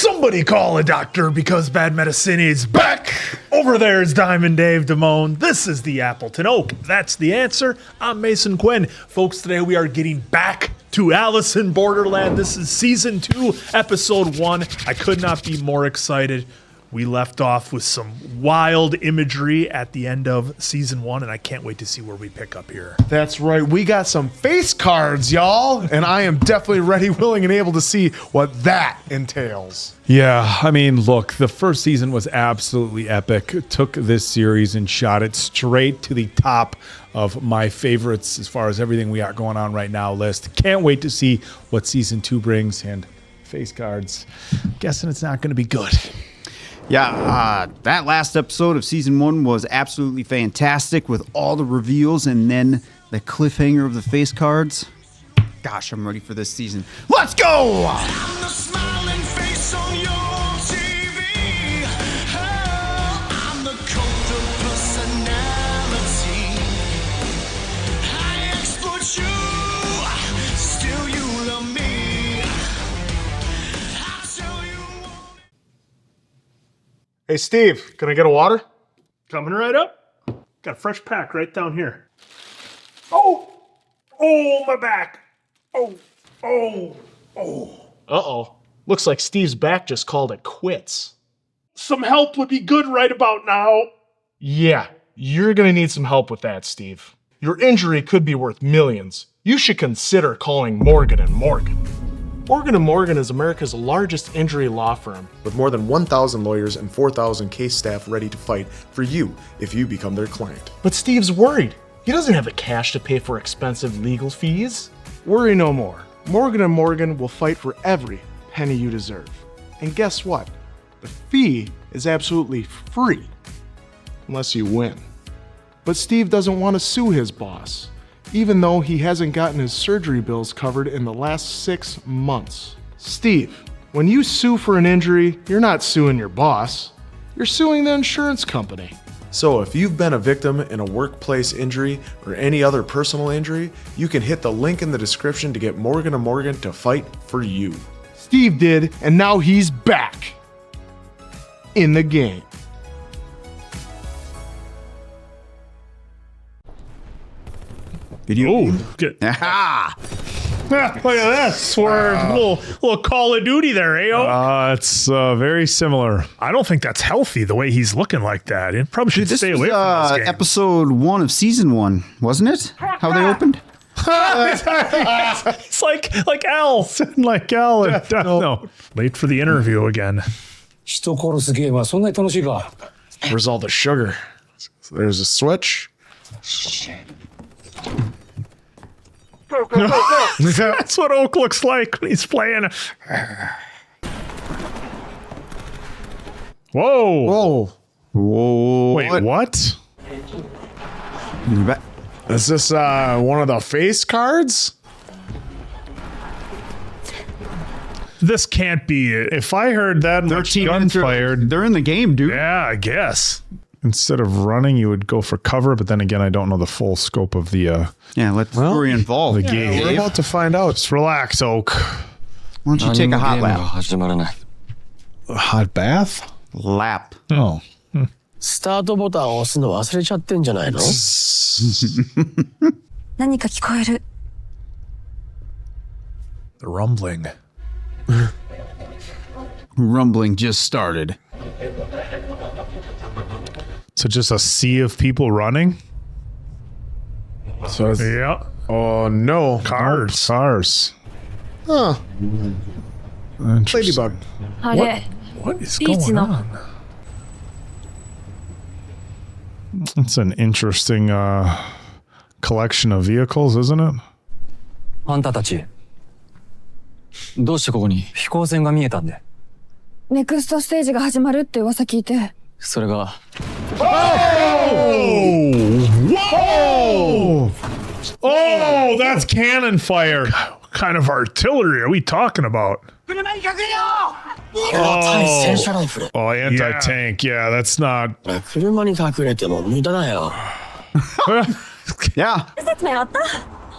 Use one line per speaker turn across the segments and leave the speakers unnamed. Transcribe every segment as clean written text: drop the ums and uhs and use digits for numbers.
Somebody call a doctor because bad medicine is back. Over there is Diamond Dave Damone. This is the Appleton Oak. That's the answer. I'm Mason Quinn. Folks, today we are getting back to Alice in Borderland. This is season 2, episode 1. I could not be more excited. We left off with some wild imagery at the end of season 1, and I can't wait to see where we pick up here.
That's right. We got some face cards, y'all, and I am definitely ready, willing, and able to see what that entails.
Yeah, I mean, look, the first season was absolutely epic. Took this series and shot it straight to the top of my favorites as far as everything we got going on right now list. Can't wait to see what season 2 brings, and face cards, guessing it's not going to be good.
Yeah, that last episode of season 1 was absolutely fantastic with all the reveals and then the cliffhanger of the face cards. Gosh, I'm ready for this season. Let's go!
I'm the smiling face on your TV. Oh, I'm the cult of personality. I exploit you, still you love me. I tell you what.
Hey, Steve, can I get a water?
Coming right up. Got a fresh pack right down here. Oh, my back. Oh.
Uh-oh. Looks like Steve's back just called it quits.
Some help would be good right about now.
Yeah, you're gonna need some help with that, Steve. Your injury could be worth millions. You should consider calling Morgan & Morgan. Morgan & Morgan is America's largest injury law firm.
With more than 1,000 lawyers and 4,000 case staff ready to fight for you if you become their client.
But Steve's worried. He doesn't have the cash to pay for expensive legal fees.
Worry no more. Morgan & Morgan will fight for every penny you deserve. And guess what? The fee is absolutely free, unless you win. But Steve doesn't want to sue his boss, even though he hasn't gotten his surgery bills covered in the last 6 months. Steve, when you sue for an injury, you're not suing your boss. You're suing the insurance company.
So if you've been a victim in a workplace injury or any other personal injury, you can hit the link in the description to get Morgan & Morgan to fight for you.
Steve did, and now he's back in the game.
Oh, good.
Ah!
Look at this. We're a little Call of Duty there, eh?
It's very similar.
I don't think that's healthy the way he's looking like that. He probably should
This
stay
was
away from this game.
episode 1 of season 1, wasn't it? How they opened?
It's like Al.
Like Al and no.
Late for the interview again.
人殺すゲームはそんなに楽しいか
Where's all the sugar? So there's a switch.
That's what Oak looks like when he's playing. Whoa.
Whoa.
Wait, what?
Is this one of the face cards?
This can't be it.
If I heard that much
13 minutes
gunfired,
They're in the game, dude.
Yeah, I guess.
instead of running, you would go for cover. But then again, I don't know the full scope of the
Yeah, let's hurry involved.
the game.
We're about to find out.
Just relax, Oak.
Why don't you take a hot
何もゲームが
lap?
始まらない
A hot bath?
Lap.
Oh.
スタートボタンを押すの忘れちゃってんじゃないの
何か聞こえる
The rumbling.
Rumbling just started.
So just a sea of people running?
So it's,
Yeah.
oh no,
Cars.
Cars.
Huh.
Interesting.
Ladybug.
あれ
What is
ビーチ
going
の
on?
It's an interesting collection of vehicles, isn't it?
あんたたちどうしてここに飛行船が見えたんで
ネクストステージが始まるって噂聞いて
それが
Oh, that's cannon fire.
What kind of artillery are we talking about?
これは対戦車ライフル
Oh, anti-tank. Yeah, that's not.
車に隠れても無駄だよ
Yeah.
説明あった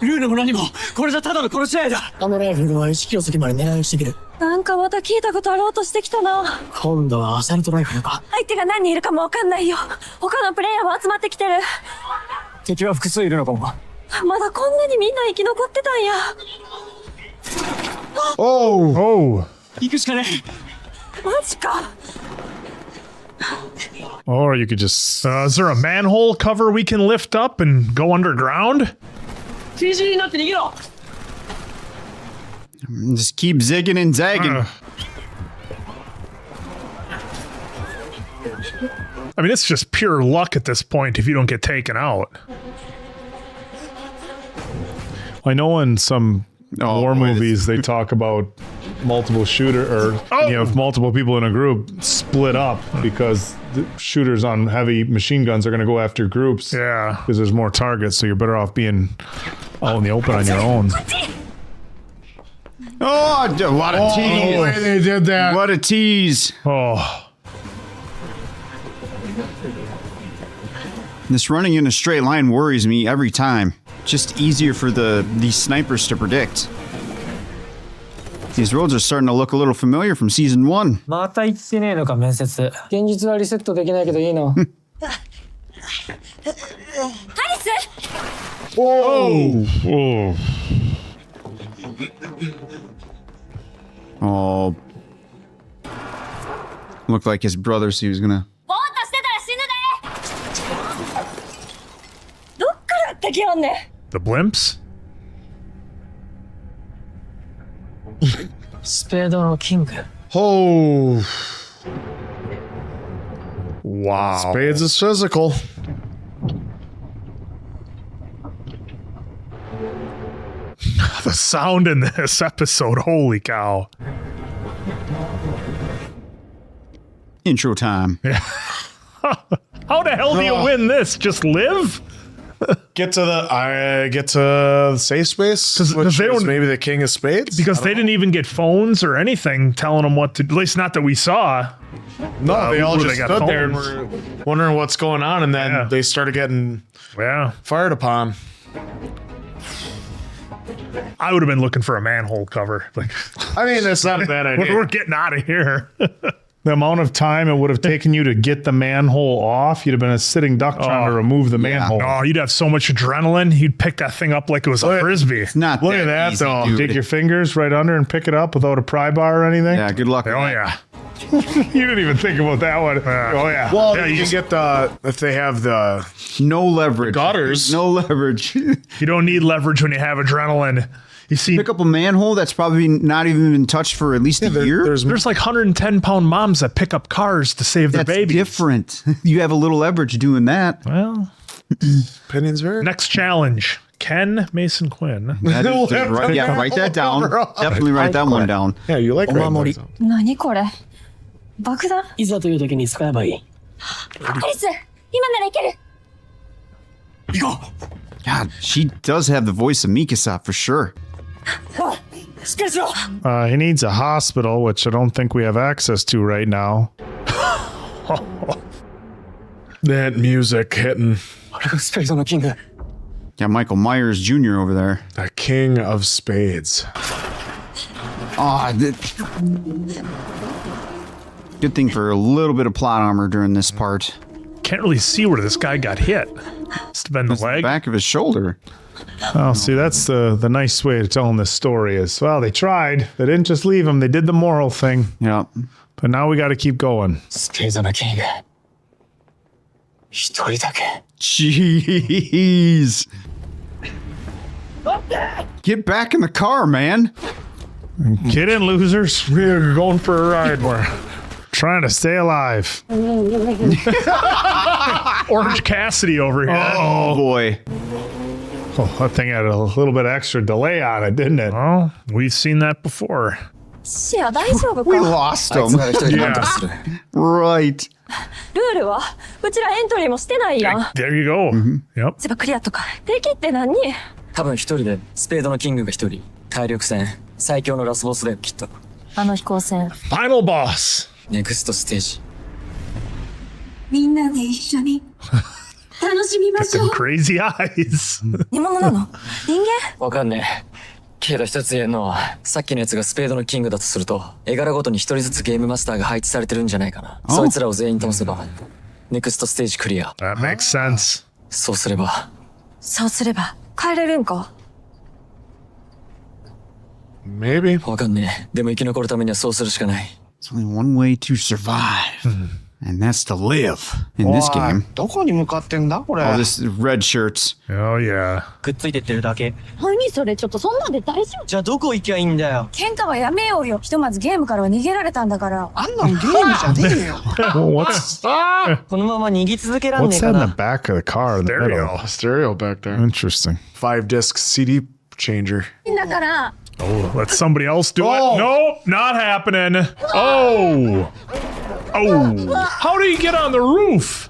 ルールも何もこれじゃただの殺し合いだあのライフルは1キロ先まで狙いをしてくる
なんかまた聞いたことあろうとしてきたな。
今度はアサルトライフルか。
相手が何人いるかもわかんないよ。他のプレイヤーも集まってきてる。
敵は複数いるのかも。
まだこんなにみんな生き残ってたんや。
Oh.
行くしかね
マジか。
Or you could just.
Is there a manhole cover we can lift up and go underground?
え。TG になって逃げろ。
Just keep zigging and zagging.
I mean, it's just pure luck at this point if you don't get taken out.
I know in some war
boy,
movies they talk about multiple if multiple people in a group split up because the shooters on heavy machine guns are going to go after groups.
Yeah.
Because there's more targets, so you're better off being out in the open on your own.
Oh, what a tease.
The way they did that.
What a tease.
Oh,
This running in a straight line worries me every time. Just easier for these snipers to predict. These roads are starting to look a little familiar from season 1.
また行ってねえのか面接。現実はリセットできないけどいいの。
アリス
Oh.
Oh. Looked like his brother, so he was gonna.
ぼーっとしてたら死ぬで。どっから敵おんねん。
the blimps?
スペードのキング。
Oh,
Wow.
Spades is physical.
The sound in this episode, holy cow.
Intro time.
How the hell do you win this? Just live?
Get to the safe space,
'Cause
which
they
is
don't-
maybe the king of spades.
Because they didn't even get phones or anything telling them what to, at least not that we saw.
No, they all
where
just
they got
stood there and
phones.
were wondering what's going on, and then
Yeah.
they started getting
Yeah.
fired upon.
I would have been looking for a manhole cover. Like,
I mean, that's not a bad idea.
we're getting out of here.
The amount of time it would have taken you to get the manhole off, you'd have been a sitting duck trying to remove the manhole.
Oh, you'd have so much adrenaline. You'd pick that thing up like it was a frisbee.
Not
Look at that,
easy,
though.
dude.
Dig your fingers right under and pick it up without a pry bar or anything.
Yeah, good luck.
Oh, yeah.
You didn't even think about that one.
Oh, yeah.
Well,
yeah,
you can get the if they have the
No leverage.
gutters.
No leverage.
you don't need leverage when you have adrenaline. You see,
Pick up a manhole that's probably not even been touched for at least a year.
There's
there's like 110-pound moms that pick up cars to save their
That's
babies.
different. You have a little leverage doing that.
Well,
opinions vary.
next challenge. Ken Mason Quinn.
That is just write that down. Definitely write that one down.
Yeah, you like writing
Omamori.
those down.
何これ爆弾
いざという時に使えばいい。
アリス今ならいける
God, she does have the voice of Mikasa for sure.
しっかりしろ。
He needs a hospital, which I don't think we have access to right now.
That music hitting.
俺がスペードのキング。
Got Michael Myers Jr. over there.
The king of spades.
Good thing for a little bit of plot armor during this part.
Can't really see where this guy got hit. Must have been the leg.
Back of his shoulder.
Oh, see, that's the nice way to telling this story is, well, they tried. They didn't just leave him. They did the moral thing.
Yeah.
But now we got to keep going.
スペードのキング。一人だけ。
Jeez. Get back in the car, man.
Get in, losers. We're going for a ride. We're trying to stay alive.
Orange Cassidy over here.
Oh, boy.
Oh, that thing had a little bit extra delay on it, didn't it?
Well, we've seen that before.
シア大丈夫
We
か
lost
あいつ
him.
なら一人で何とかする。
Right.
ルールはうちらエントリーもしてないやん
There you go. Yep.
千葉クリアとか敵って何
多分一人でスペードのキングが一人。体力戦。最強のラスボスだよきっと。
あの飛行船
Final boss.
ネクストステージ。
みんなで一緒に楽しみましょ
Them
う
crazy eyes.
煮物なの人間
わかんねえ。けど一つ言えるのは、さっきのやつがスペードのキングだとすると、絵柄ごとに一人ずつゲームマスターが配置されてるんじゃないかな。そいつらを全員倒せば、ネクストステージクリア。
That makes sense.
そうすれば、
そうすれば帰れるんか？
Maybe.
わかんねえ。でも生き残るためにはそうするしかない。
There's only one way to survive, and that's to live in this game.
どこに向かってんだこれ。
Oh, this red shirts.
Oh, yeah.
くっついてってるだけ。
何それ、ちょっとそんなんで大丈夫？
じゃあどこ行きゃいいんだよ。
喧嘩はやめようよ。ひとまずゲームからは逃げられたんだから。
あんなんゲームじゃねえよ。
Well, what's
このまま逃げ続けらんね
what's
えか
that in the
な。
back of the car? In the
Stereo.
middle?
Stereo back there.
Interesting.
5-disc CD changer.
だから、
Oh, let somebody else do it. Nope, not happening. Oh. Oh. How did he get on the roof?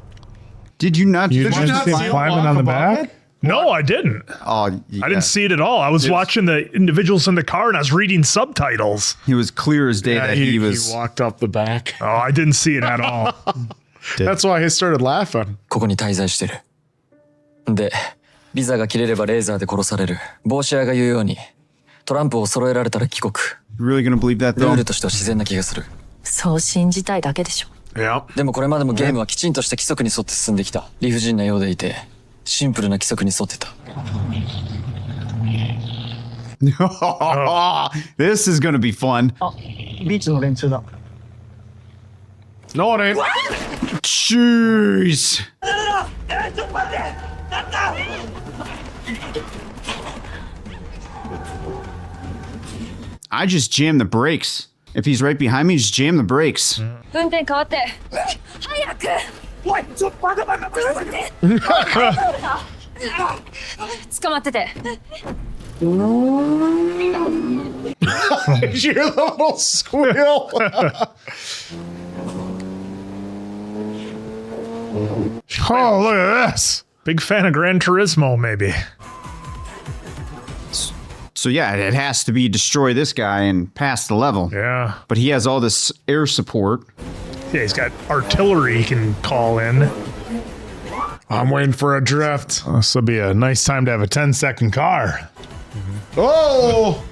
Did you not?
You just see him climbing on the back?
No, I didn't.
Oh,
I didn't see it at all. I was watching the individuals in the car and I was reading subtitles.
It was clear as day that he was.
He walked up the back.
Oh, I didn't see it at all.
That's why he started laughing.
ここに滞在してる。で、ビザが切れればレーザーで殺される。帽子屋が言うように、トランプを揃えられたら帰国。
Really gonna believe that
ル
though?
ールとしては自然な気がする。
そう信じたいだけでしょ。
Yeah.
でもこれまでもゲームはきちんとした規則に沿って進んできた。理不尽なようでいて、シンプルな規則に沿ってた。
This is gonna be fun.
ビーチの連中だ。
No, it ain't.
Jeez. I just jammed the brakes. If he's right behind me, just jam the brakes.
運転変わって。早く。おい、ちょっとバカバカバカバカ。捕まってて。
Your little squeal.
Oh, look at this. Big fan of Gran Turismo, maybe.
So yeah, it has to be destroy this guy and pass the level.
Yeah.
But he has all this air support.
Yeah, he's got artillery he can call in.
I'm waiting for a drift.
This will be a nice time to have a 10-second car.
Oh!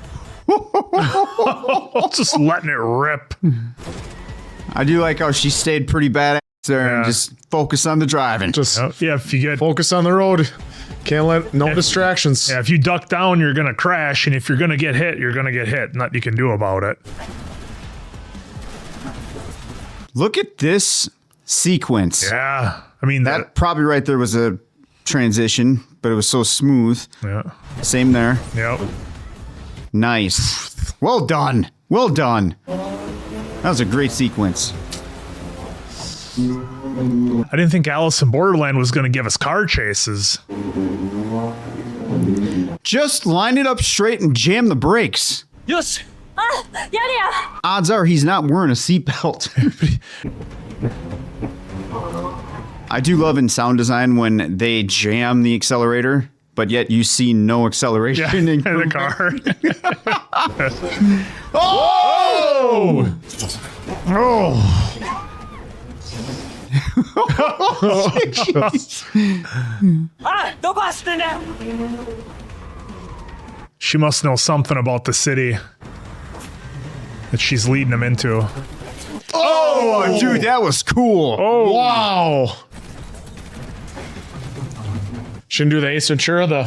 Just letting it rip.
I do like how she stayed pretty badass there and
Yeah.
just focus on the driving.
Just
Yeah, if you get
focus on the road. Can't let no distractions.
yeah, if you duck down, you're gonna crash, and if you're gonna get hit, you're gonna get hit. Nothing you can do about it.
Look at this sequence.
Yeah, I mean
That probably right there was a transition, but it was so smooth.
Yeah.
Same there.
Yep.
Nice. Well done. Well done. That was a great sequence.
I didn't think Alice in Borderland was gonna give us car chases.
Just line it up straight and jam the brakes.
よし。
あ、やれや。
Odds are he's not wearing a seatbelt. I do love in sound design when they jam the accelerator, but yet you see no acceleration
In the
improvement.
car.
Oh! Oh!
Oh,
あ、どこ走ってんだよ。
She must know something about the city that she's leading him into.
Oh, dude, that was cool.
Oh, wow. Shouldn't do the Ace Ventura, the...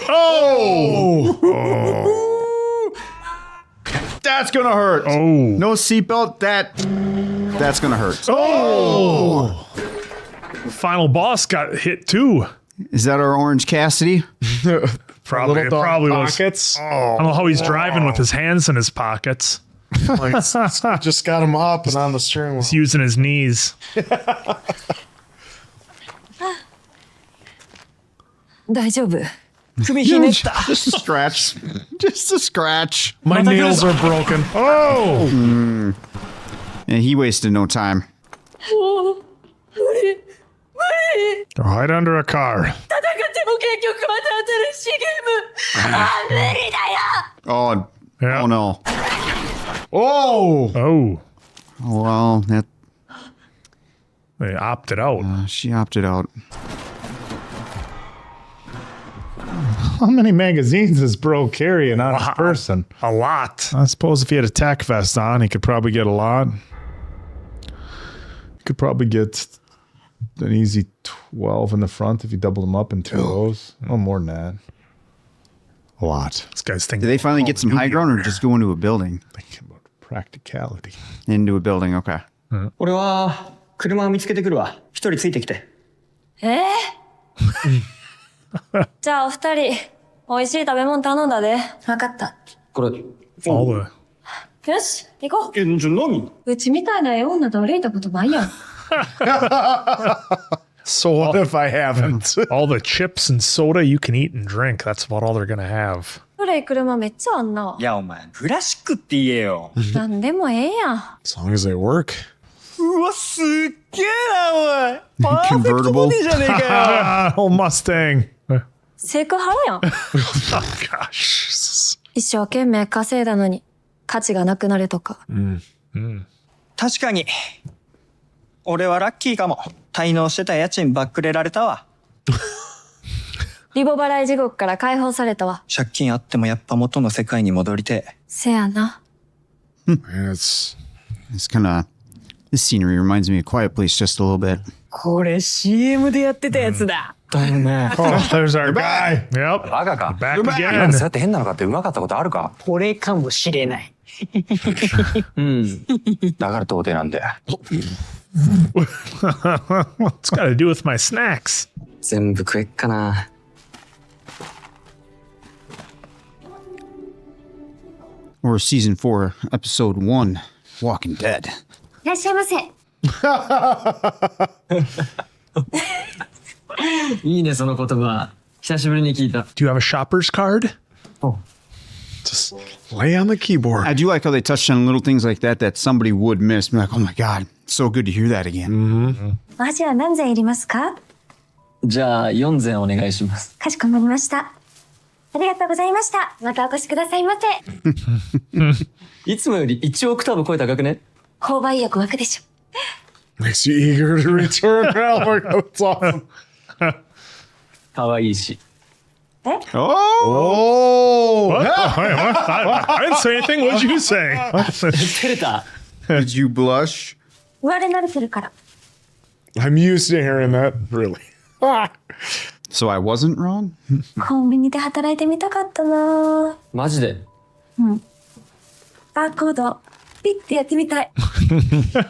Oh! That's gonna hurt.
Oh.
No seatbelt, that's gonna hurt.
Oh! Final boss got hit too.
Is that our Orange Cassidy?
Probably, it
Little
probably was.
pockets.
I don't know how he's driving with his hands in his pockets.
Like, just got him up and on the steering wheel.
He's using his knees.
大丈夫。
首ひねった。
Just a scratch. Just a scratch.
My nails are broken. Oh!
And he wasted no time.
無理。無理。
Go hide under a car.
戦っても結局また新しいゲーム。あ、無理だよ。
Oh,
Yeah.
oh no.
Oh!
Oh.
Well, that
They opted out.
She opted out.
How many magazines is bro carrying on his person?
A lot.
I suppose if he had a tack vest on, he could probably get a lot. He could probably get an easy 12 in the front if you double them up in 2 rows. No more than that. A lot.
This guy's thinking.
Did they finally get some high ground or just go into a building?
Thinking about practicality.
Into a building, okay.
俺は車見つけてくるわ。一人ついてきて。
じゃあお二人、美味しい食べ物頼んだで。わかった。
これ。
all the
よし、行こう。
じゃあ何？
うちみたいな絵女と歩いたことないやん。
So what if I haven't?
all the chips and soda you can eat and drink. That's about all they're gonna have.
古い車めっちゃあんな。
いやお前クラシックって言えよ。
なんでもええやん。
As long as they work.
うわすっげえなお前。パーフェクト
Convertible
ボディじゃねえかよ。
Ah, old Mustang.
セクハラやん。
Gosh.
一生懸命稼いだのに価値がなくなるとか。
確かに。俺はラッキーかも。滞納してた家賃ばっくれられたわ。
リボ払い地獄から解放されたわ。
借金あってもやっぱ元の世界に戻りてえ。
せやな。
It's
It's kind of... This scenery reminds me of Quiet Place just a little bit.
これ CM でやってたやつだ。だよね。
Oh, there's our guy. Yep.
バカか。
Back
なん
again.
でそうやって変なの買ってうまかったことあるか。
これかもしれない。
だから童貞なんだよ。
What's got to do with my snacks?
全部食えっかな。
Or season 4, episode 1, Walking Dead.
いらっしゃいませ。
いいねその言葉。久しぶりに聞いた。
Do you have a shopper's card?
just lay on the keyboard.
I do like how they touched on little things like that somebody would miss. Be like, oh my God, so good to hear that again.
お箸は何膳いりますか？
じゃあ4膳お願いします。
かしこまりました。ありがとうございました。またお越しくださいませ。
いつもより1オクターブ声高くね？
購買意欲湧くでしょ。
Makes you eager to return. Oh my God, that's awesome.
可愛いし。
Oh!
What? Wait, what? I didn't say anything. What did you say?
照れた。
Did you blush?
言われ慣れてるから。
I'm used to hearing that. Really.
So I wasn't wrong?
コンビニで働いてみたかったな。
マジで。
バーコードピッてやってみたい。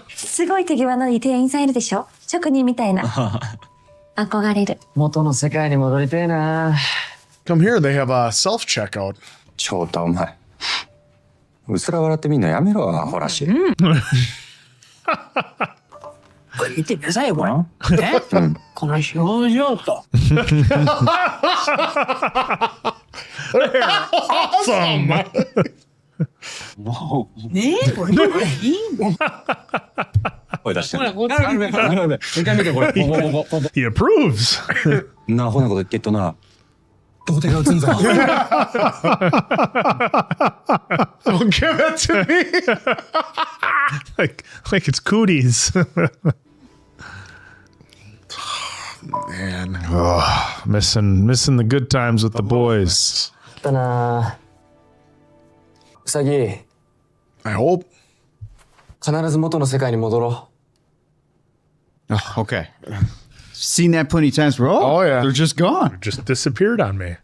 すごい手際のいい店員さんいるでしょ。職人みたいな。憧れる。
元の世界に戻りたいな。
Come here. They have a self-checkout.
翔太お前。うすら笑ってみんなやめろ、アホらしい。
これ見てくださいよこれ。ね？この表情と。
Awesome.
ねえこれいいんだ。
声出してる。
ほらこっち。一回見てこれ。
He approves.
なアホなこと言ってっとな。童貞が映んぞ。
Don't give it to me.
like it's cooties.
Man.
Oh, missing the good times with the boys.
だな。うさぎ、
I hope.
必ず元の世界に戻ろ
Oh, okay. Seen that plenty of times. Bro.
Oh, yeah.
They're just gone.
Just disappeared on me.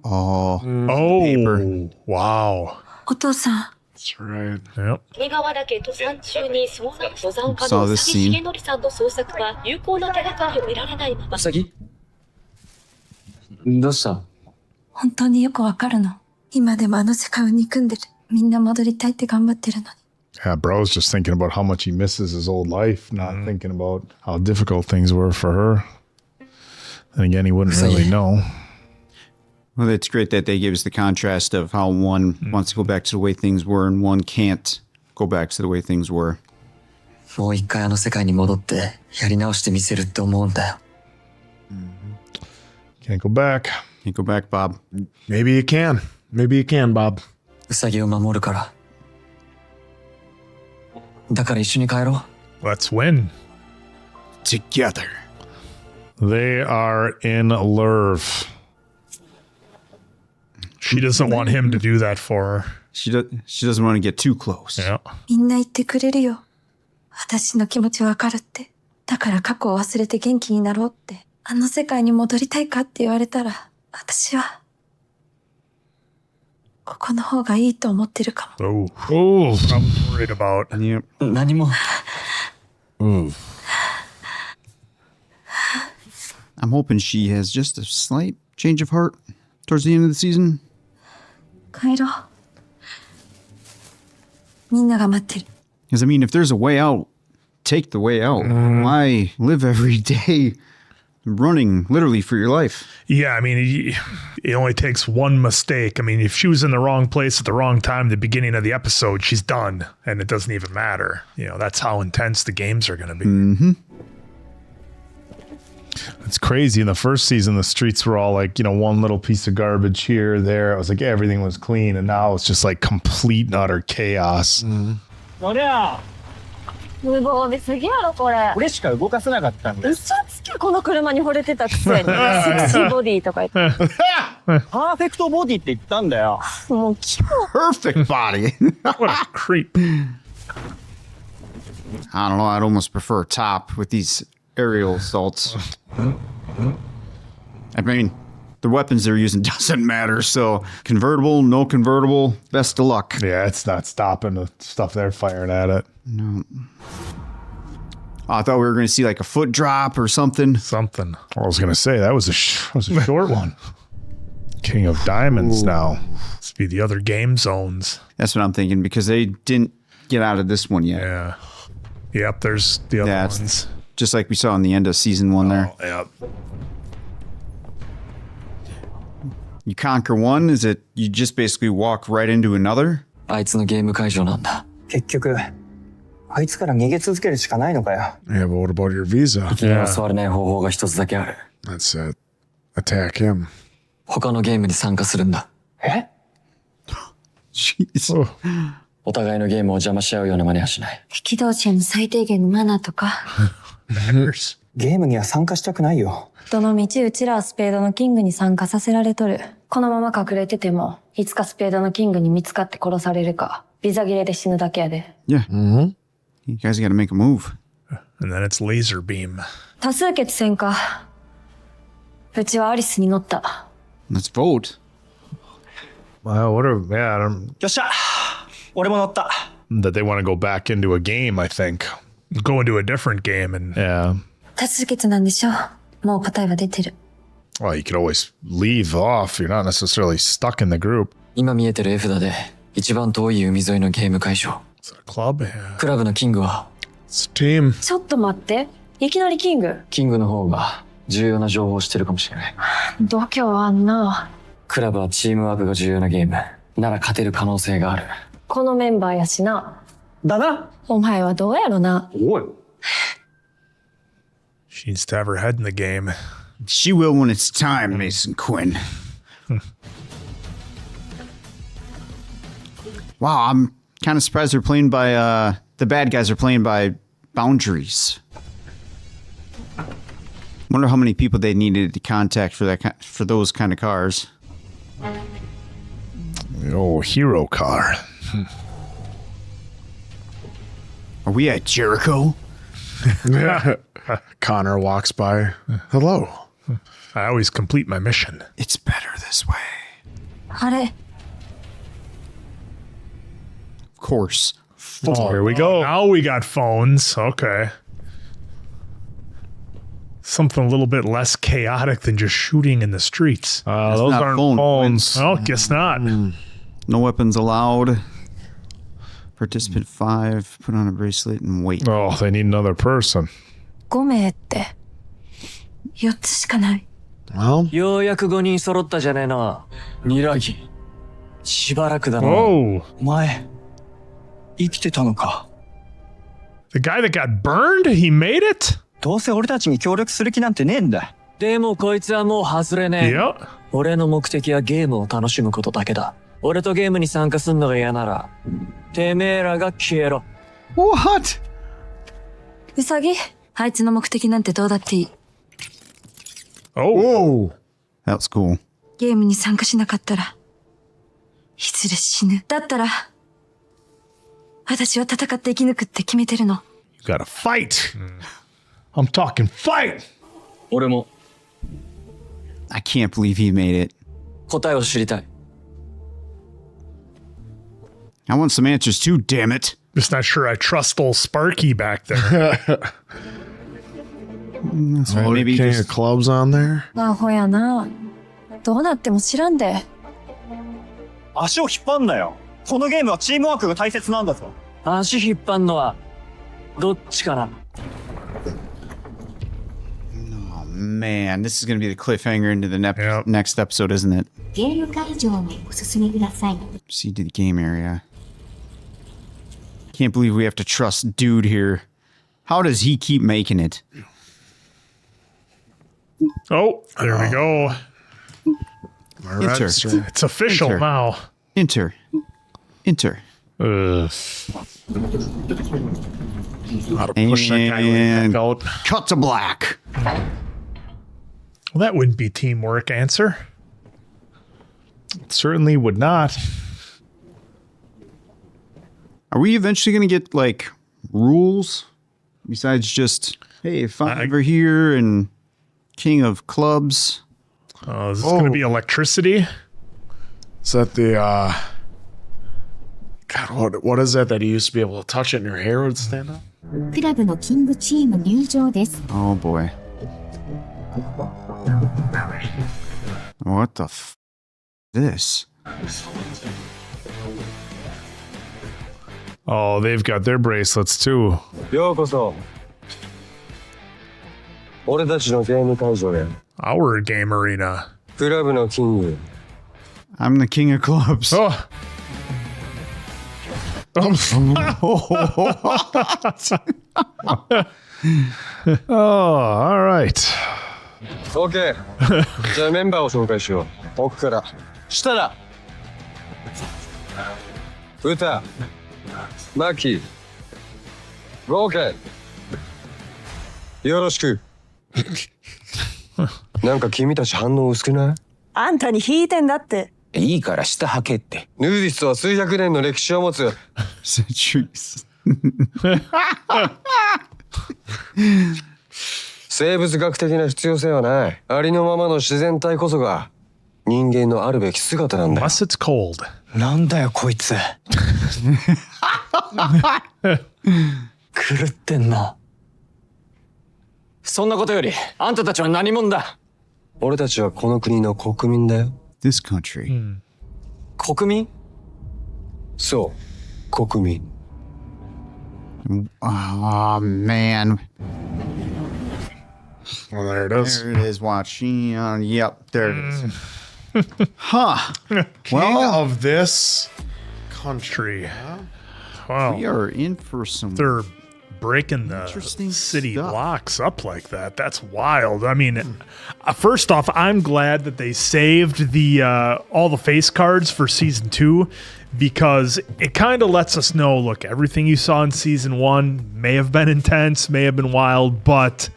Oh.
Oh, wow.
お父さん。
That's right.
Yep.
鬼川岳登山中に遭難登山家
Saw
の
this
佐
scene.
木重則さんの捜索は有効な手がかりを得られないまま
う。うさぎ、どうした？
本当によくわかるの。今でもあの世界を憎んでる。みんな戻りたいって頑張ってるのに。
Yeah, bro's just thinking about how much he misses his old life, not thinking about how difficult things were for her. And again, he wouldn't really know.
Well, it's great that they gave us the contrast of how one wants to go back to the way things were and one can't go back to the way things were.
もう一回あの世界に戻ってやり直してみせるって思うんだよ。
Can't go back.
Can't go back, Bob.
Maybe you can. Maybe you can, Bob.
ウサギを守るから。だから一緒に帰ろう。
Let's win.
Together.
They are in love.
She doesn't want him to do that for her.
She doesn't want to get too close.
Yeah.
みんな言ってくれるよ。私の気持ちわかるって。だから過去を忘れて元気になろうって。あの世界に戻りたいかって言われたら、私は、ここの方がいいと思ってるかも。
Oh, I'm worried about.
何も。
I'm hoping she has just a slight change of heart towards the end of the season.
帰ろう。みんなが待ってる。
Because, I mean, if there's a way out, take the way out. Why live every day running literally for your life?
Yeah, I mean, it only takes one mistake. I mean, if she was in the wrong place at the wrong time at the beginning of the episode, she's done, and it doesn't even matter. You know, that's how intense the games are going to be.
Mm-hmm.
It's crazy. In the first season, the streets were all like, one little piece of garbage here, there. It was like everything was clean, and now it's just like complete and utter chaos.
そりゃ
無防備すぎやろこれ。
俺しか動かせなかったんだよ。
嘘つけこの車に惚れてたくせに。セクシーボディとか言って。
パーフェクトボディって言ったんだよ。
もうキモ。
Perfect body.
What a creep.
I don't know. I'd almost prefer top with these aerial assaults. I mean, the weapons they're using doesn't matter. So convertible, no convertible, best of luck.
Yeah, it's not stopping the stuff they're firing at it.
No. I thought we were going to see like a foot drop or something.
Something. I was going to say, that was a short one. King of Diamonds now.
This be the other game zones.
That's what I'm thinking, because they didn't get out of this one yet.
Yeah. Yep, there's the other ones.
Just like we saw in the end of season 1 there.
Yep.
You conquer one, is it you just basically walk right into another?
あいつのゲーム会場なんだ。
結局あいつから逃げ続けるしかないのかよ。
Yeah, but what about your visa?
いきなり襲われない方法が一つだけある。
That's it. Attack him.
他のゲームに参加するんだ。
え？
Jeez.
お互いのゲームを邪魔し合うような真似はしない。
敵同士への最低限のマナーとか。
ゲームには参加したくないよ。
どの道うちらはスペードのキングに参加させられとる。このまま隠れてても、いつかスペードのキングに見つかって殺されるか、ビザ切れで死ぬだけやで。
Yeah. Mm-hmm. You guys gotta make a move.
And then it's laser beam.
多数決せんか。うちはアリスに乗った。
Let's vote.
Wow, what a, yeah, I don't,
よっしゃ俺も乗った。
that they want to go back into a game, I think.
Go into a different game and...
Yeah.
多数決なんでしょ。もう答えは出てる。
Well, you could always leave off. You're not necessarily stuck in the group.
今見えてる絵札で一番遠い海沿いのゲーム会場。
Is it a club? Yeah.
クラブのキングは
It's a team.
ちょっと待って。いきなりキング。
キングの方が重要な情報を知ってるかもしれない。
度胸あんな。
クラブはチームワークが重要なゲームなら勝てる可能性がある。
このメンバーやしな。
だな。
お前はどうやろな。
おい。
She needs to have her head in the game.
She will when it's time, Mason Quinn. Wow, I'm kind of surprised they're playing by, the bad guys are playing by boundaries. Wonder how many people they needed to contact for those kind of cars.
The old hero car.
Are we at Jericho?
Connor walks by. Hello.
I always complete my mission.
It's better this way.
あれ
Of course.
Oh, here we go. Now we got phones. Okay. Something a little bit less chaotic than just shooting in the streets.
Those
not
aren't
phone.
phones.
Oh, guess not.
No weapons allowed. Participant 5, put on a bracelet and wait.
Oh, they need another person.
5名って4つしかない。
Well,
ようやく5人揃ったじゃねえな。ニラギ。しばらくだな。
Whoa.
お前生きてたのか。
The guy that got burned? He made it?
どうせ俺たちに協力する気なんてねえんだ。
でもこいつはもう外れねえ。
Yeah.
俺の目的はゲームを楽しむことだけだ。俺とゲームに参加すんのが嫌なら、てめえらが消えろ。
What?
ウサギ、あいつの目的なんてどうだっていい。
Oh.
That was cool.
ゲームに参加しなかったら、いずれ死ぬ。だったら、私は戦って生き抜くって決めてるの。
You gotta fight. I'm talking fight.
俺も
I can't believe he made it.
答えを知りたい。
I want some answers too, damn it.
Just not sure I trust old Sparky back there.
That's right.
Oh,
Maybe
King
just
of Clubs on there?
アホやな。どうなっても知らんで。
足を引っ張んなよ。このゲームはチームワークが大切なんだぞ。
足引っ張んのはどっちかな。
Oh man, this is gonna be the cliffhanger into the next episode, isn't it?
ゲーム会場にお進みください。
Proceed to the game area. Can't believe we have to trust dude here. How does he keep making it?
Oh, there we go.
Enter.
It's official
Enter.
now.
Enter. Enter.
How to push that guy
And
back out.
cut to black.
Well, that wouldn't be teamwork answer.
It certainly would not.
Are we eventually going to get like rules besides just, hey, if I'm over here and King of Clubs?
Is this going to be electricity?
Is that the God, what is that you used to be able to touch it and your hair would stand up?
クラブのキングチーム入場です。
Oh boy. What the this?
Oh, they've got their bracelets too.
ようこそ。俺たちのゲーム会場へ。
Our game arena.
クラブのキング。
I'm the king of clubs.
Oh. Oh, all right.
OK じゃあメンバーを紹介しよう。奥から下だ。歌、マキ、ローケン、よろしく。なんか君たち反応薄くない？
あんたに引いてんだって。
いいから下はけって。ヌーディストは数百年の歴史を持つ。
Centuries.
生物学的な必要性はない。ありのままの自然体こそが人間のあるべき姿なんだよ。
Unless it's cold.
なんだよこいつ。狂ってんな。
そんなことよりあんたたちは何者だ。
俺たちはこの国の国民だよ。
This country.
国民？
そう国民。
Oh man.
Well, there it is.
There it is. Watch. Yep, there it is. Huh.
King
Well,
of this country.
Wow.
we are in for some.
They're breaking the
Interesting
city
stuff.
blocks up like that. That's wild. I mean, first off, I'm glad that they saved the all the face cards for season 2 because it kind of lets us know, look, everything you saw in season 1 may have been intense, may have been wild, but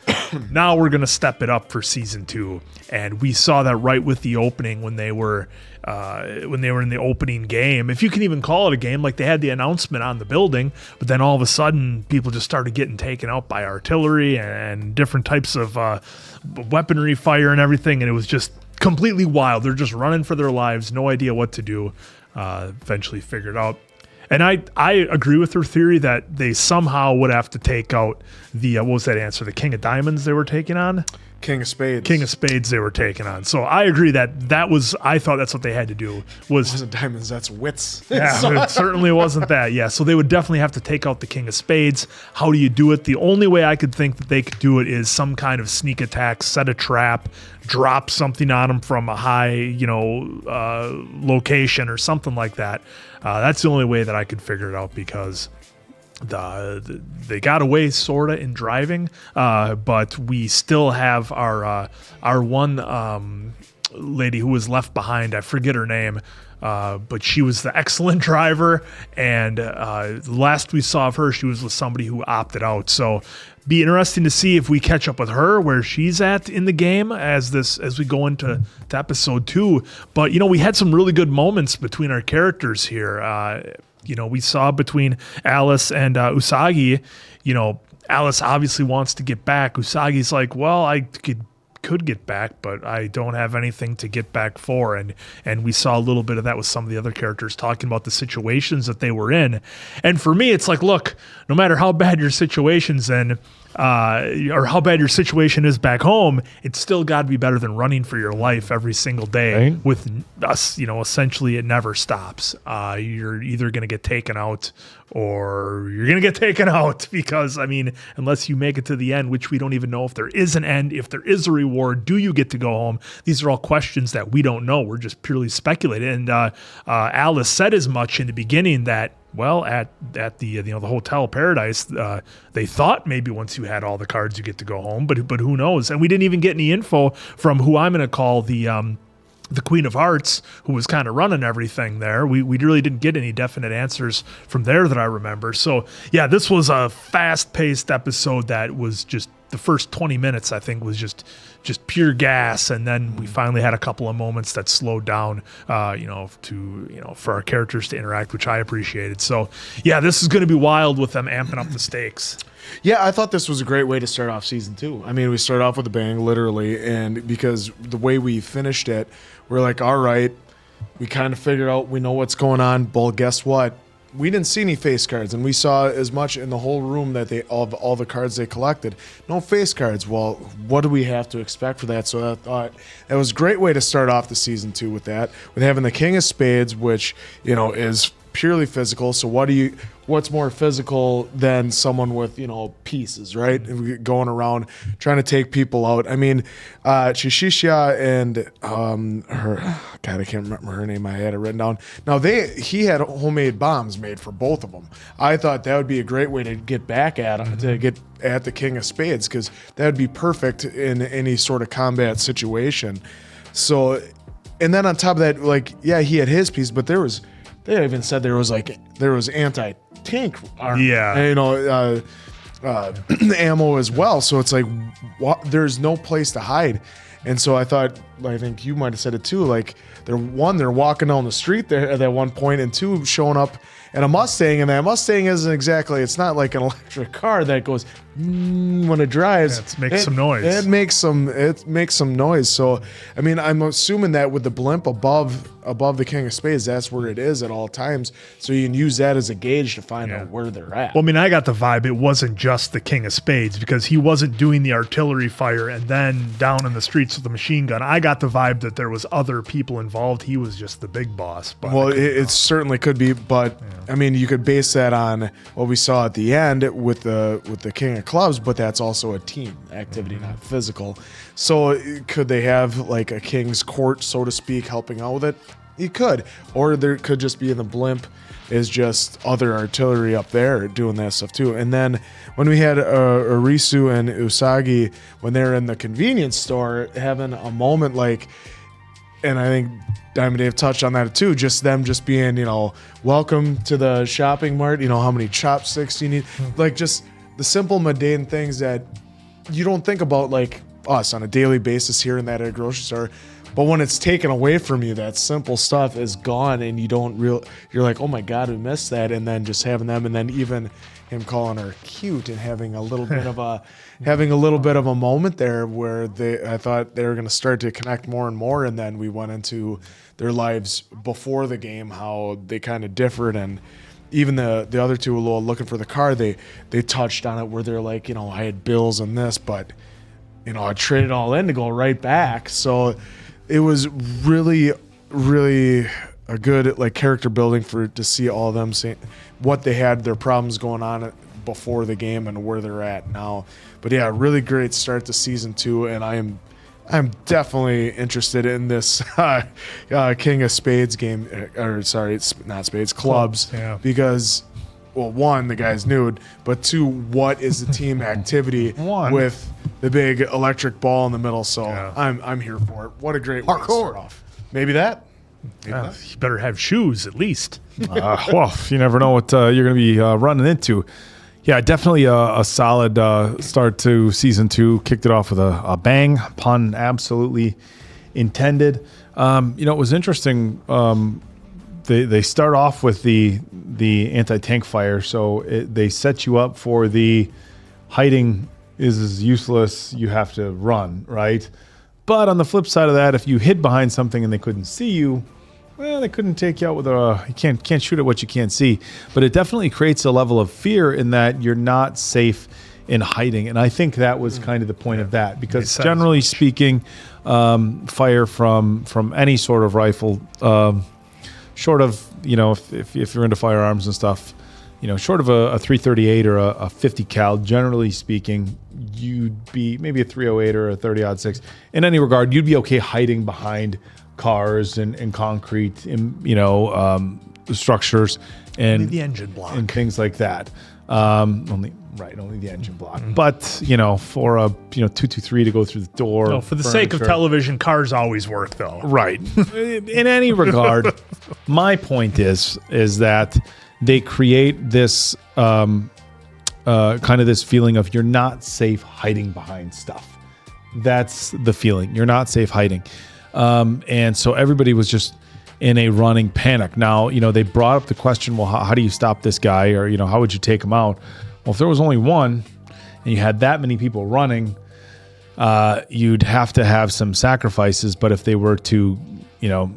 now we're going to step it up for season 2. And we saw that right with the opening when they were in the opening game. If you can even call it a game, like they had the announcement on the building, but then all of a sudden people just started getting taken out by artillery and different types of weaponry fire and everything. And it was just completely wild. They're just running for their lives, no idea what to do. Eventually figured out. And I agree with her theory that they somehow would have to take out the, what was that answer? The King of Diamonds they were taking on?
King of Spades.
King of Spades they were taking on. So I agree that was, I thought that's what they had to do.
Wasn't diamonds, that's wits.
Yeah, it certainly wasn't that. Yeah, so they would definitely have to take out the King of Spades. How do you do it? The only way I could think that they could do it is some kind of sneak attack, set a trap, drop something on them from a high, location or something like that. That's the only way that I could figure it out because they got away sorta in driving, but we still have our one lady who was left behind. I forget her name. But she was the excellent driver, and last we saw of her, she was with somebody who opted out. So be interesting to see if we catch up with her where she's at in the game as we go into episode 2. But we had some really good moments between our characters here. We saw between Alice and Usagi. Alice obviously wants to get back. Usagi's like, well, I could get back, but I don't have anything to get back for. And we saw a little bit of that with some of the other characters talking about the situations that they were in. And for me, it's like, look, no matter how bad your situation's in, or how bad your situation is back home, it's still got to be better than running for your life every single day. Right. With us, essentially it never stops. You're either going to get taken out or you're going to get taken out because, unless you make it to the end, which we don't even know if there is an end, if there is a reward, do you get to go home? These are all questions that we don't know. We're just purely speculating. And Alice said as much in the beginning that, well, at the the Hotel Paradise, they thought maybe once you had all the cards you get to go home, but who knows? And we didn't even get any info from who I'm going to call the Queen of Hearts, who was kind of running everything there. We really didn't get any definite answers from there that I remember. So yeah, this was a fast-paced episode that was just the first 20 minutes, I think, was just pure gas, and then we finally had a couple of moments that slowed down, for our characters to interact, which I appreciated. So, yeah, this is going to be wild with them amping up the stakes.
Yeah, I thought this was a great way to start off season 2. We started off with a bang, literally, and because the way we finished it, we're like, all right, we kind of figured out, we know what's going on. Well, guess what? We didn't see any face cards, and we saw as much in the whole room that of all the cards they collected. No face cards. Well, what do we have to expect for that? So I thought that was a great way to start off the season 2 with that, with having the King of Spades, which is purely physical. So what's more physical than someone with pieces, right? Going around trying to take people out. Chishisha and her, God, I can't remember her name. I had it written down. Now he had homemade bombs made for both of them. I thought that would be a great way to get back at him, to get at the King of Spades, because that would be perfect in any sort of combat situation. So, and then on top of that, he had his piece, but they even said there was anti-tank armor, ammo as well. So it's like, there's no place to hide. And so I think you might have said it too, they're walking down the street there at that one point, and 2, showing up in a Mustang, and that Mustang isn't exactly, it's not like an electric car that goes when it drives.
It makes some noise.
It makes some noise. So I'm assuming that with the blimp above the King of Spades, that's where it is at all times. So you can use that as a gauge to find out where they're at.
Well, I got the vibe it wasn't just the King of Spades, because he wasn't doing the artillery fire and then down in the streets with the machine gun. I got the vibe that there was other people involved. He was just the big boss. But
well, it certainly could be, but you could base that on what we saw at the end with the King of Clubs, but that's also a team activity, not physical. So could they have a King's Court, so to speak, helping out with it? You could. Or there could just be in the blimp is just other artillery up there doing that stuff too. And then when we had Arisu and Usagi, when they're in the convenience store having a moment and I think Diamond Dave touched on that too, just them just being, welcome to the shopping mart, how many chopsticks you need, just the simple mundane things that you don't think about us on a daily basis here and that at a grocery store. But when it's taken away from you, that simple stuff is gone, and you're like, oh my God, we missed that. And then just having them, and then even him calling her cute and having a little bit of a moment there where I thought they were going to start to connect more and more. And then we went into their lives before the game, how they kind of differed. And even the other two, looking for the car, they touched on it where they're like, I had bills and this, but I traded all in to go right back. So it was really, really a good character building to see all of them saying what they had, their problems going on before the game and where they're at now. But yeah, really great start to season 2, and I'm definitely interested in this King of Spades game, or sorry, it's not Spades, Clubs,
yeah.
Because well, one, the guy's nude, but two, what is the team activity with the big electric ball in the middle? So I'm here for it. What a great way to start off. Maybe that.
You better have shoes at least.
Well, you never know what you're going to be running into. Yeah, definitely a solid start to season 2. Kicked it off with a bang, pun absolutely intended. It was interesting. They start off with the anti-tank fire, so they set you up for the hiding is useless. You have to run, right? But on the flip side of that, if you hid behind something and they couldn't see you, well, they couldn't take you out with you can't shoot at what you can't see. But it definitely creates a level of fear in that you're not safe in hiding. And I think that was kind of the point of that, because generally speaking, fire from any sort of rifle, short of, if you're into firearms and stuff, short of a 338 or a 50 cal, generally speaking, you'd be maybe a 308 or a 30-06. In any regard, you'd be okay hiding behind cars and concrete, structures and
only the engine block
and things like that. Only the engine block. But for a 223 to go through the door.
No, for the sake of television, cars always work though.
Right. In any regard, my point is that they create this kind of this feeling of you're not safe hiding behind stuff. That's the feeling. You're not safe hiding. And so everybody was just in a running panic. Now, they brought up the question, well, how do you stop this guy? Or, how would you take him out? Well, if there was only one and you had that many people running, you'd have to have some sacrifices. But if they were to,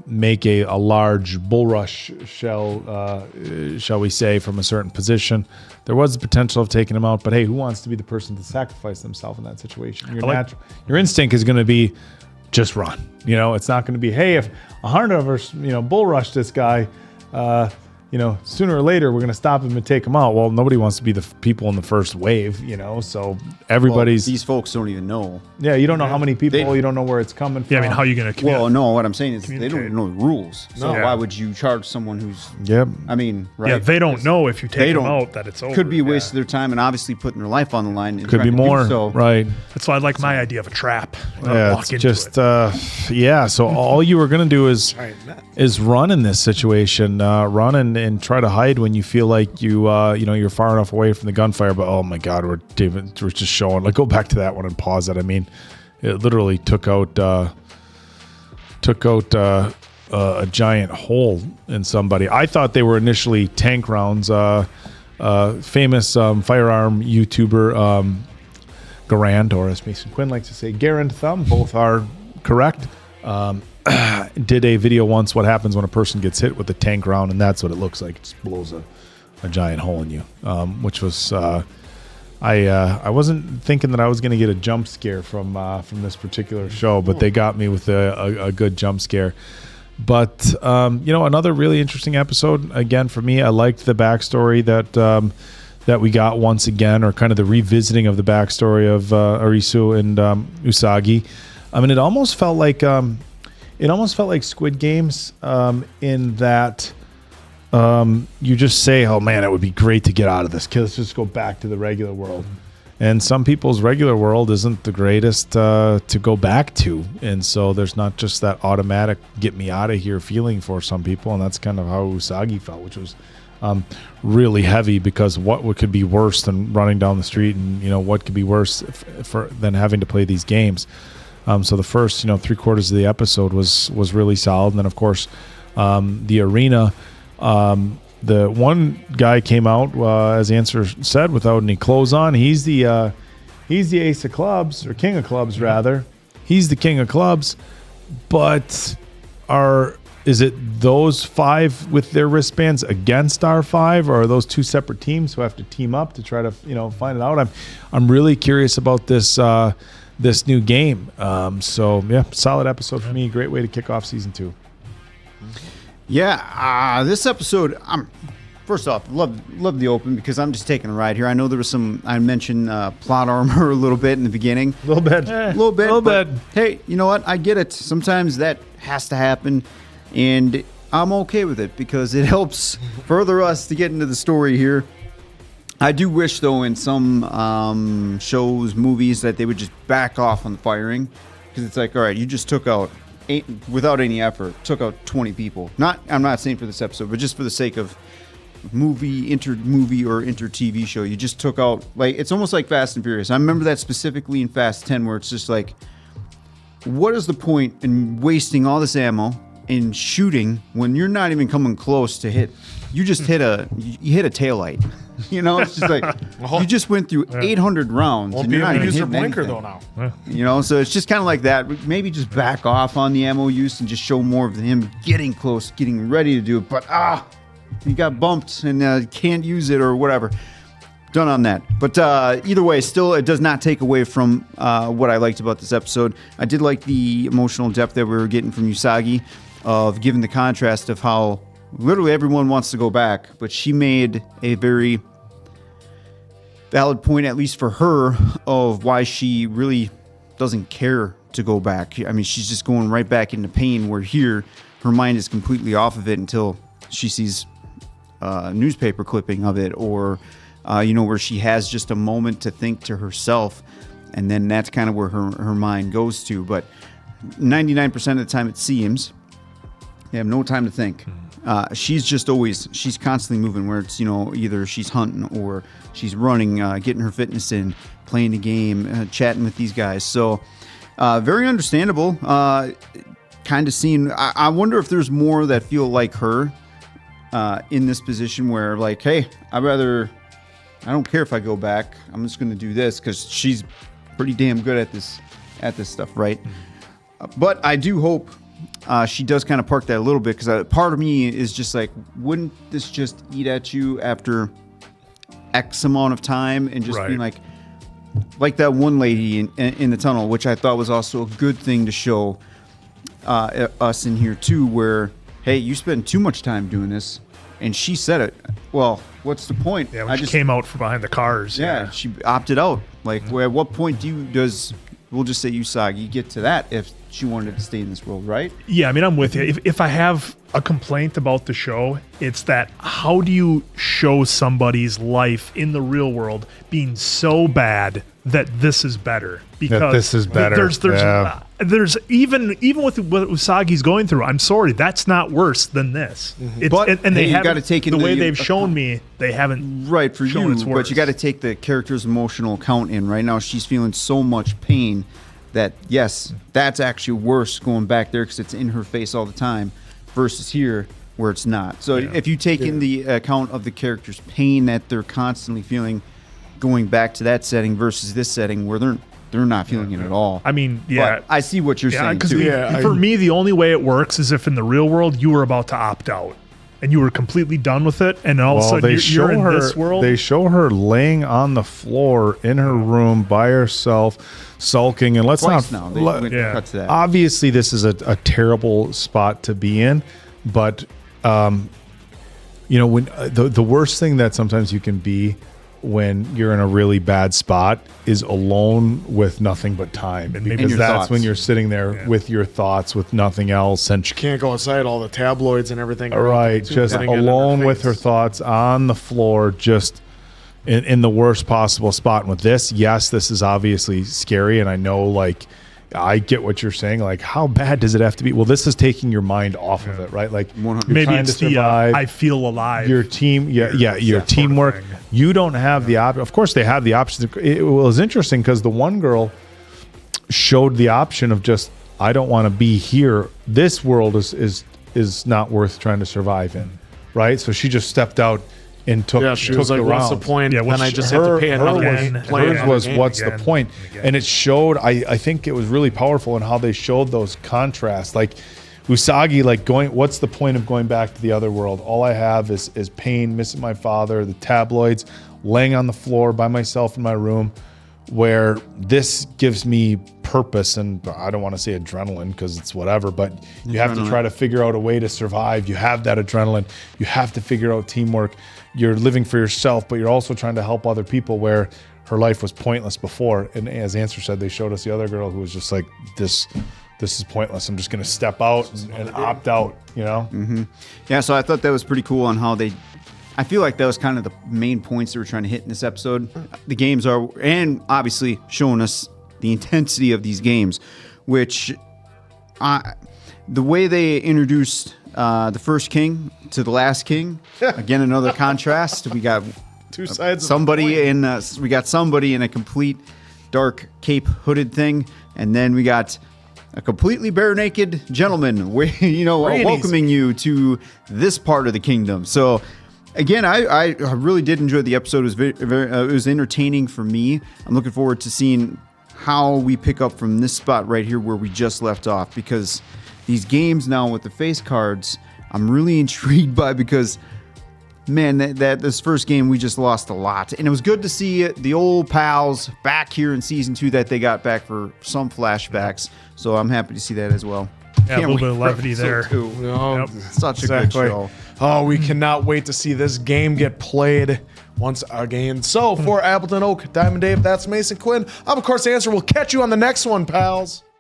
make a large bull rush, shall we say, from a certain position, there was the potential of taking him out. But hey, who wants to be the person to sacrifice themselves in that situation? Your instinct is going to be just run. It's not going to be, hey, if 100 of us, bull rush this guy, sooner or later we're going to stop him and take him out. Well, nobody wants to be the people in the first wave, so everybody's...
These folks don't even know.
Yeah, you don't know how many people, you don't know where it's coming from.
Yeah, I mean, how are you going to
Well, no, what I'm saying is they don't even know the rules. So why would you charge someone who's...
Yep.
I mean, right?
Yeah, they don't know if you take them out that it's over.
Could be a waste of their time and obviously putting their life on the line. And
could be more,
so.
right.
That's why I like my idea of a trap.
Yeah,
walk
it's
into
just,
it.
So all you were going to do is run in this situation, run and try to hide when you feel like you're far enough away from the gunfire. But oh my God, we're just showing. Like, go back to that one and pause it. I mean, it literally took out a giant hole in somebody. I thought they were initially tank rounds. Famous firearm YouTuber Garand, or as Mason Quinn likes to say, Garand Thumb. Both are correct. Did a video once, what happens when a person gets hit with a tank round, and that's what it looks like. It just blows a giant hole in you, which was I wasn't thinking that I was going to get a jump scare from this particular show, but they got me with a good jump scare. But another really interesting episode. Again, for me, I liked the backstory that we got once again, or kind of the revisiting of the backstory of Arisu and Usagi. I mean, it almost felt like Squid Games in that you just say, oh man, it would be great to get out of this. Let's just go back to the regular world. And some people's regular world isn't the greatest to go back to. And so there's not just that automatic get me out of here feeling for some people. And that's kind of how Usagi felt, which was really heavy, because what could be worse than running down the street, and what could be worse than having to play these games. So the first, 3/4 of the episode was really solid. And then, of course, the arena, the one guy came out, as the answer said, without any clothes on. He's the ace of clubs, or king of clubs, rather. He's the king of clubs. But is it those 5 with their wristbands against our 5, or are those 2 separate teams who have to team up to try to, find it out? I'm really curious about this new game. So yeah, solid episode for me. Great way to kick off season 2.
Yeah, this episode, first off, love the open, because I'm just taking a ride here. I know there was I mentioned plot armor a little bit in the beginning.
A little bit.
Hey, you know what? I get it. Sometimes that has to happen, and I'm okay with it, because it helps further us to get into the story here. I do wish, though, in some shows, movies, that they would just back off on the firing, because it's like, all right, you just took out without any effort, took out 20 people. I'm not saying for this episode, but just for the sake of inter-movie or inter-TV show, you just took out, like, it's almost like Fast and Furious. I remember that specifically in Fast 10, where it's just like, what is the point in wasting all this ammo and shooting when you're not even coming close to hit? You just hit a taillight. You know, it's just like you just went through 800 rounds.
Won't
and
be
you're
able
not
to
even
use your
hitting
blinker
anything.
though now.
You know, so it's just kind of like that. Maybe just back off on the ammo use and just show more of him getting close, getting ready to do it. But he got bumped and can't use it or whatever. Done on that. But either way, still, it does not take away from what I liked about this episode. I did like the emotional depth that we were getting from Usagi, of giving the contrast of how literally everyone wants to go back, but she made a very valid point, at least for her, of why she really doesn't care to go back. I mean, she's just going right back into pain, where here, her mind is completely off of it until she sees a newspaper clipping of it, or where she has just a moment to think to herself, and then that's kind of where her mind goes to. But 99% of the time, it seems they have no time to think. She's constantly moving, where it's, either she's hunting or she's running, getting her fitness in, playing the game, chatting with these guys. So very understandable. Kind of seeing, I wonder if there's more that feel like her in this position, where like, hey, I don't care if I go back. I'm just going to do this, because she's pretty damn good at this stuff, right? But I do hope she does kind of park that a little bit, because part of me is just like, wouldn't this just eat at you after X amount of time, and just being like that one lady in the tunnel, which I thought was also a good thing to show us in here too, where, hey, you spend too much time doing this. And she said it. Well, what's the point?
Yeah, when she came out from behind the cars.
Yeah, she opted out. Like, at what point does we'll just say Usagi get to that if she wanted to stay in this world, right?
Yeah, I mean, I'm with you. If I have a complaint about the show, it's that how do you show somebody's life in the real world being so bad that this is better? Because
this is better.
There's even with what Usagi's going through, I'm sorry, that's not worse than this.
But
they
you got to take
the way they've shown me, they haven't
right for
shown
you.
it's worse.
But you got to take the character's emotional account in. Right now, she's feeling so much pain that yes, that's actually worse going back there, because it's in her face all the time, versus here where it's not. So if you take in the account of the character's pain that they're constantly feeling, going back to that setting versus this setting where they're not feeling it at all.
I mean, yeah,
but I see what you're saying too.
For me, the only way it works is if in the real world you were about to opt out and you were completely done with it, and all of a sudden you're in this world.
They show her laying on the floor in her room by herself, sulking. And let's
Twice
not.
Now. Cut to that.
Obviously, this is a terrible spot to be in, but when the worst thing that sometimes you can be when you're in a really bad spot is alone with nothing but time,
And maybe
because
your
that's
thoughts.
when you're sitting there with your thoughts, with nothing else, and
She can't go outside, all the tabloids and everything.
right, just alone with her thoughts on the floor, just in the worst possible spot. And with this, yes, this is obviously scary, and I know, like, I get what you're saying. Like, how bad does it have to be? Well, this is taking your mind off of it, right? Like,
Maybe it's the I feel alive.
Your team, your teamwork. You don't have the option. Of course, they have the option. It was interesting because the one girl showed the option of just, I don't want to be here. This world is not worth trying to survive in, right? So she just stepped out and took.
Yeah, she was like, "What's the point?
Yeah,
then I just have to pay another one."
Hers was, "What's the point?" And it showed. I think it was really powerful in how they showed those contrasts. Like Usagi, like going, "What's the point of going back to the other world? All I have is pain, missing my father, the tabloids, laying on the floor by myself in my room." Where this gives me purpose, and I don't want to say adrenaline because it's whatever, but you have to try to figure out a way to survive. You have that adrenaline. You have to figure out teamwork. You're living for yourself, but you're also trying to help other people, where her life was pointless before. And as Answer said, they showed us the other girl who was just like, this is pointless. I'm just going to step out and opt out, you know?
Mm-hmm. Yeah, so I thought that was pretty cool on how they I feel like that was kind of the main points that we're trying to hit in this episode. The games are, and obviously showing us the intensity of these games, which the way they introduced the first king to the last king, again, another contrast. We got
Two sides.
somebody we got somebody in a complete dark cape hooded thing, and then we got a completely bare naked gentleman, welcoming you to this part of the kingdom. So, again, I really did enjoy the episode. It was it was entertaining for me. I'm looking forward to seeing how we pick up from this spot right here where we just left off, because these games now with the face cards, I'm really intrigued by, because man, that this first game we just lost a lot, and it was good to see the old pals back here in season 2 that they got back for some flashbacks. So I'm happy to see that as well.
Yeah, a little bit of levity there.
No,
Such a good show.
Oh, we cannot wait to see this game get played once again. So for Appleton Oak, Diamond Dave, that's Mason Quinn. I'm of course the answer. We'll catch you on the next one, pals.